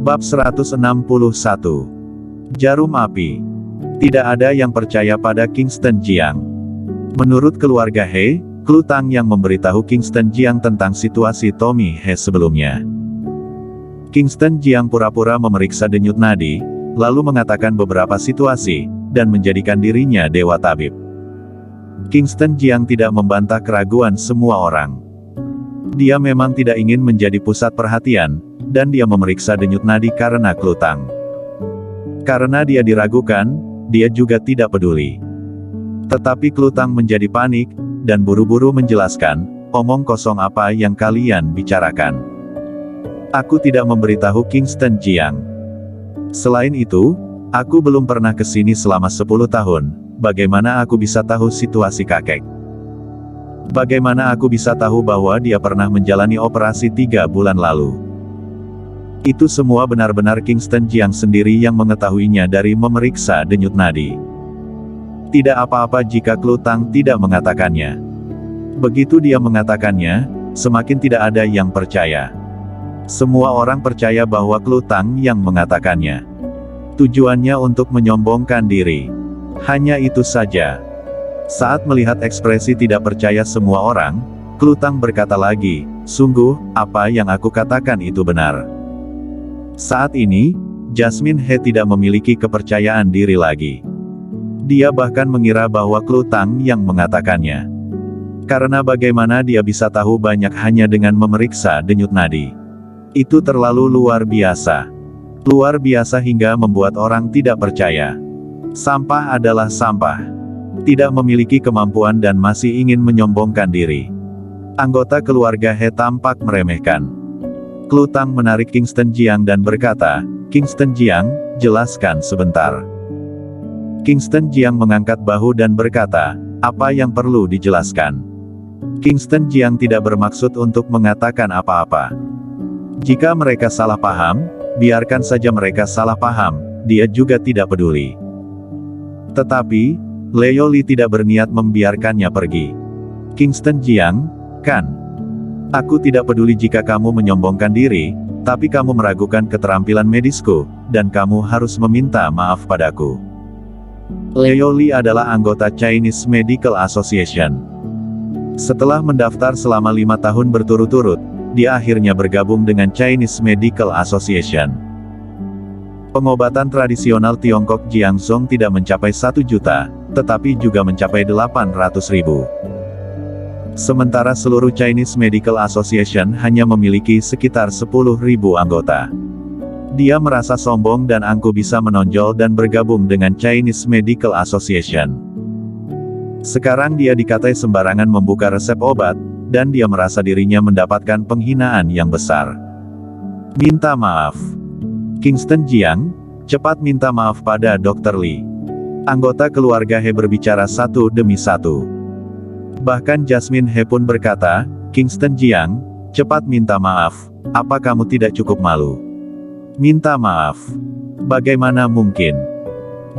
Bab 161. Jarum api. Tidak ada yang percaya pada Kingston Jiang. Menurut keluarga He, Klu Tang yang memberitahu Kingston Jiang tentang situasi Tommy He sebelumnya. Kingston Jiang pura-pura memeriksa denyut nadi, lalu mengatakan beberapa situasi, dan menjadikan dirinya dewa tabib. Kingston Jiang tidak membantah keraguan semua orang. Dia memang tidak ingin menjadi pusat perhatian, dan dia memeriksa denyut nadi karena Klu Tang. Karena dia diragukan, dia juga tidak peduli. Tetapi Klu Tang menjadi panik, dan buru-buru menjelaskan, omong kosong apa yang kalian bicarakan. Aku tidak memberitahu Kingston Jiang. Selain itu, aku belum pernah ke sini selama 10 tahun, bagaimana aku bisa tahu situasi kakek? Bagaimana aku bisa tahu bahwa dia pernah menjalani operasi 3 bulan lalu? Itu semua benar-benar Kingston Jiang sendiri yang mengetahuinya dari memeriksa denyut nadi. Tidak apa-apa jika Klu Tang tidak mengatakannya. Begitu dia mengatakannya, semakin tidak ada yang percaya. Semua orang percaya bahwa Klu Tang yang mengatakannya. Tujuannya untuk menyombongkan diri. Hanya itu saja. Saat melihat ekspresi tidak percaya semua orang, Klu Tang berkata lagi, sungguh, apa yang aku katakan itu benar. Saat ini, Jasmine He tidak memiliki kepercayaan diri lagi. Dia bahkan mengira bahwa Klu Tang yang mengatakannya. Karena bagaimana dia bisa tahu banyak hanya dengan memeriksa denyut nadi. Itu terlalu luar biasa. Luar biasa hingga membuat orang tidak percaya. Sampah adalah sampah. Tidak memiliki kemampuan dan masih ingin menyombongkan diri. Anggota keluarga He tampak meremehkan. Klu Tang menarik Kingston Jiang dan berkata, Kingston Jiang, jelaskan sebentar. Kingston Jiang mengangkat bahu dan berkata, apa yang perlu dijelaskan? Kingston Jiang tidak bermaksud untuk mengatakan apa-apa. Jika mereka salah paham, biarkan saja mereka salah paham, dia juga tidak peduli. Tetapi, Leo Li tidak berniat membiarkannya pergi. Kingston Jiang, kan? Aku tidak peduli jika kamu menyombongkan diri, tapi kamu meragukan keterampilan medisku, dan kamu harus meminta maaf padaku. Leo Li adalah anggota Chinese Medical Association. Setelah mendaftar selama 5 tahun berturut-turut, dia akhirnya bergabung dengan Chinese Medical Association. Pengobatan tradisional Tiongkok Jiangzhong tidak mencapai 1 juta, tetapi juga mencapai 800.000. Sementara seluruh Chinese Medical Association hanya memiliki sekitar 10.000 anggota. Dia merasa sombong dan angkuh bisa menonjol dan bergabung dengan Chinese Medical Association. Sekarang dia dikatai sembarangan membuka resep obat, dan dia merasa dirinya mendapatkan penghinaan yang besar. Minta maaf. Kingston Jiang, cepat minta maaf pada Dr. Li. Anggota keluarga He berbicara satu demi satu. Bahkan Jasmine He pun berkata, Kingston Jiang, cepat minta maaf, apa kamu tidak cukup malu? Minta maaf. Bagaimana mungkin?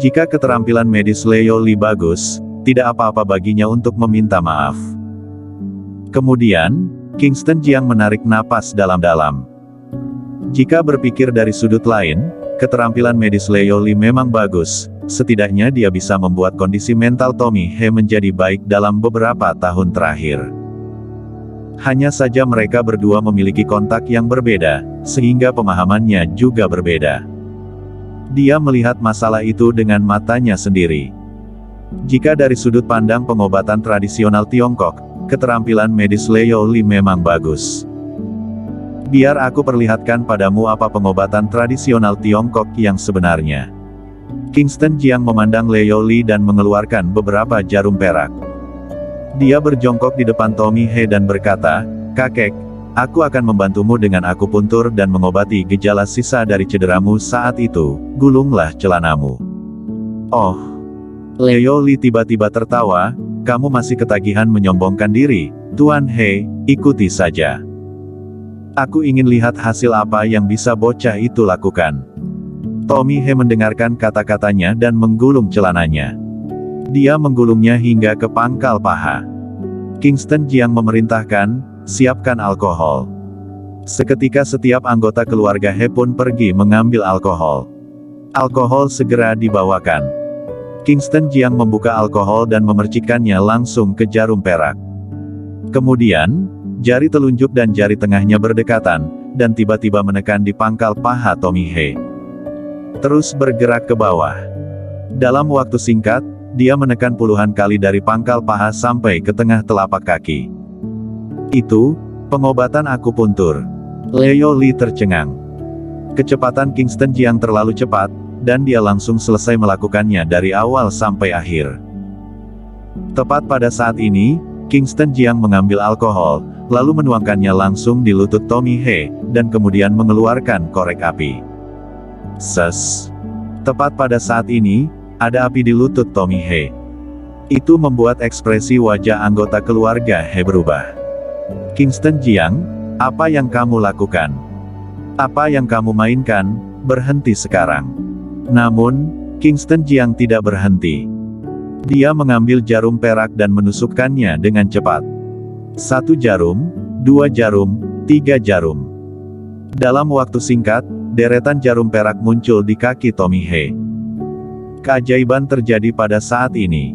Jika keterampilan medis Leo Li bagus, tidak apa-apa baginya untuk meminta maaf. Kemudian, Kingston Jiang menarik napas dalam-dalam. Jika berpikir dari sudut lain, keterampilan medis Leo Li memang bagus. Setidaknya dia bisa membuat kondisi mental Tommy He menjadi baik dalam beberapa tahun terakhir. Hanya saja mereka berdua memiliki kontak yang berbeda, sehingga pemahamannya juga berbeda. Dia melihat masalah itu dengan matanya sendiri. Jika dari sudut pandang pengobatan tradisional Tiongkok, keterampilan medis Leo Li memang bagus. Biar aku perlihatkan padamu apa pengobatan tradisional Tiongkok yang sebenarnya. Kingston Jiang memandang Leo Li dan mengeluarkan beberapa jarum perak. Dia berjongkok di depan Tommy He dan berkata, kakek, aku akan membantumu dengan akupuntur dan mengobati gejala sisa dari cederamu saat itu, gulunglah celanamu. Oh. Leo Li tiba-tiba tertawa, kamu masih ketagihan menyombongkan diri, Tuan He, ikuti saja. Aku ingin lihat hasil apa yang bisa bocah itu lakukan. Tommy He mendengarkan kata-katanya dan menggulung celananya. Dia menggulungnya hingga ke pangkal paha. Kingston Jiang memerintahkan, siapkan alkohol. Seketika setiap anggota keluarga He pun pergi mengambil alkohol. Alkohol segera dibawakan. Kingston Jiang membuka alkohol dan memercikkannya langsung ke jarum perak. Kemudian, jari telunjuk dan jari tengahnya berdekatan, dan tiba-tiba menekan di pangkal paha Tommy He. Terus bergerak ke bawah. Dalam waktu singkat, dia menekan puluhan kali dari pangkal paha sampai ke tengah telapak kaki. Itu, pengobatan akupuntur. Leo Li tercengang. Kecepatan Kingston Jiang terlalu cepat, dan dia langsung selesai melakukannya dari awal sampai akhir. Tepat pada saat ini, Kingston Jiang mengambil alkohol, lalu menuangkannya langsung di lutut Tommy He, dan kemudian mengeluarkan korek api. Ses. Tepat pada saat ini, ada api di lutut Tommy He. Itu membuat ekspresi wajah anggota keluarga He berubah. Kingston Jiang, apa yang kamu lakukan? Apa yang kamu mainkan? Berhenti sekarang. Namun, Kingston Jiang tidak berhenti. Dia mengambil jarum perak dan menusukkannya dengan cepat. 1 jarum, 2 jarum, 3 jarum. Dalam waktu singkat, deretan jarum perak muncul di kaki Tommy He. Keajaiban terjadi pada saat ini.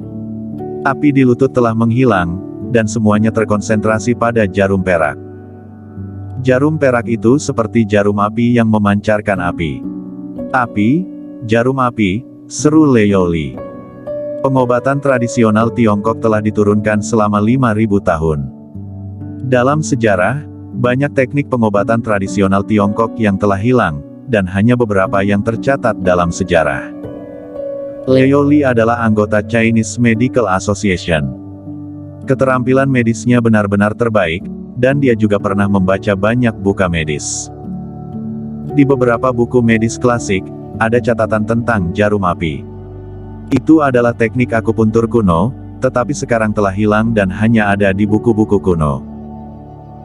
Api di lutut telah menghilang, dan semuanya terkonsentrasi pada jarum perak. Jarum perak itu seperti jarum api yang memancarkan api. Api, jarum api, seru Leo Li. Pengobatan tradisional Tiongkok telah diturunkan selama 5.000 tahun. Dalam sejarah, banyak teknik pengobatan tradisional Tiongkok yang telah hilang, dan hanya beberapa yang tercatat dalam sejarah. Leo Li adalah anggota Chinese Medical Association. Keterampilan medisnya benar-benar terbaik, dan dia juga pernah membaca banyak buku medis. Di beberapa buku medis klasik, ada catatan tentang jarum api. Itu adalah teknik akupuntur kuno, tetapi sekarang telah hilang dan hanya ada di buku-buku kuno.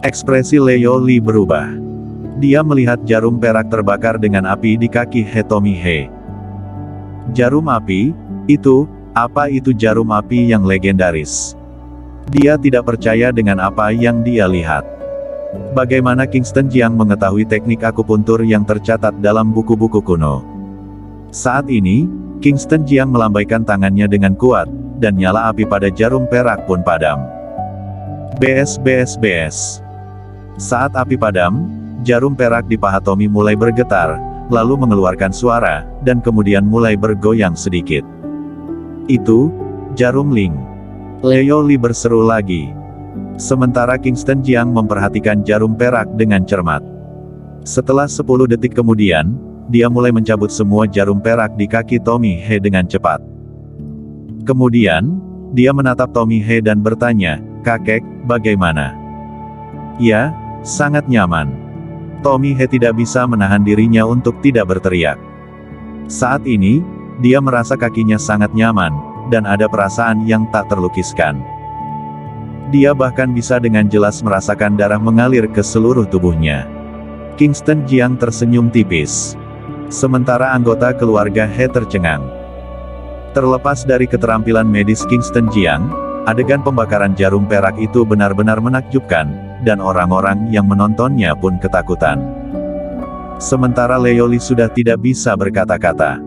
Ekspresi Leo Li berubah. Dia melihat jarum perak terbakar dengan api di kaki He Tommy He. Jarum api, itu, apa itu jarum api yang legendaris? Dia tidak percaya dengan apa yang dia lihat. Bagaimana Kingston Jiang mengetahui teknik akupuntur yang tercatat dalam buku-buku kuno? Saat ini, Kingston Jiang melambaikan tangannya dengan kuat, dan nyala api pada jarum perak pun padam. BS. Saat api padam, jarum perak di paha Tommy mulai bergetar, lalu mengeluarkan suara, dan kemudian mulai bergoyang sedikit. Itu, jarum Ling. Leo Li berseru lagi. Sementara Kingston Jiang memperhatikan jarum perak dengan cermat. Setelah 10 detik kemudian, dia mulai mencabut semua jarum perak di kaki Tommy He dengan cepat. Kemudian, dia menatap Tommy He dan bertanya, "Kakek, bagaimana?" "Ya, sangat nyaman." Tommy He tidak bisa menahan dirinya untuk tidak berteriak. Saat ini, dia merasa kakinya sangat nyaman, dan ada perasaan yang tak terlukiskan. Dia bahkan bisa dengan jelas merasakan darah mengalir ke seluruh tubuhnya. Kingston Jiang tersenyum tipis. Sementara anggota keluarga He tercengang. Terlepas dari keterampilan medis Kingston Jiang, adegan pembakaran jarum perak itu benar-benar menakjubkan, dan orang-orang yang menontonnya pun ketakutan. Sementara Leo Li sudah tidak bisa berkata-kata.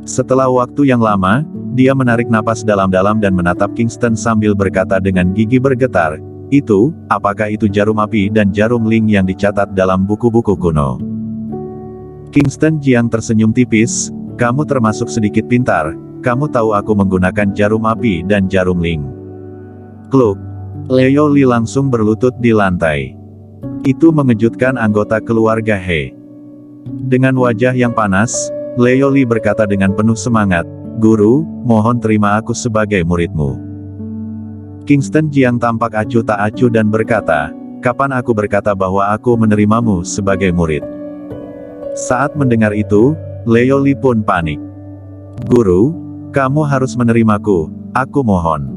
Setelah waktu yang lama, dia menarik napas dalam-dalam dan menatap Kingston sambil berkata dengan gigi bergetar, "Itu, apakah itu jarum api dan jarum Ling yang dicatat dalam buku-buku kuno?" Kingston Jiang tersenyum tipis, "Kamu termasuk sedikit pintar, kamu tahu aku menggunakan jarum api dan jarum Ling." Kluk. Leo Li langsung berlutut di lantai. Itu mengejutkan anggota keluarga He. Dengan wajah yang panas, Leo Li berkata dengan penuh semangat, "Guru, mohon terima aku sebagai muridmu." Kingston Jiang tampak acuh tak acuh dan berkata, "Kapan aku berkata bahwa aku menerimamu sebagai murid?" Saat mendengar itu, Leo Li pun panik. "Guru, kamu harus menerimaku, aku mohon.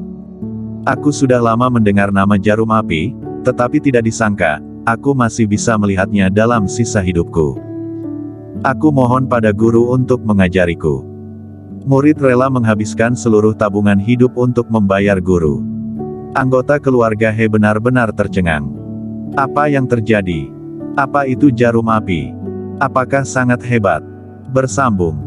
Aku sudah lama mendengar nama jarum api, tetapi tidak disangka, aku masih bisa melihatnya dalam sisa hidupku. Aku mohon pada guru untuk mengajariku." Murid rela menghabiskan seluruh tabungan hidup untuk membayar guru. Anggota keluarga He benar-benar tercengang. Apa yang terjadi? Apa itu jarum api? Apakah sangat hebat? Bersambung.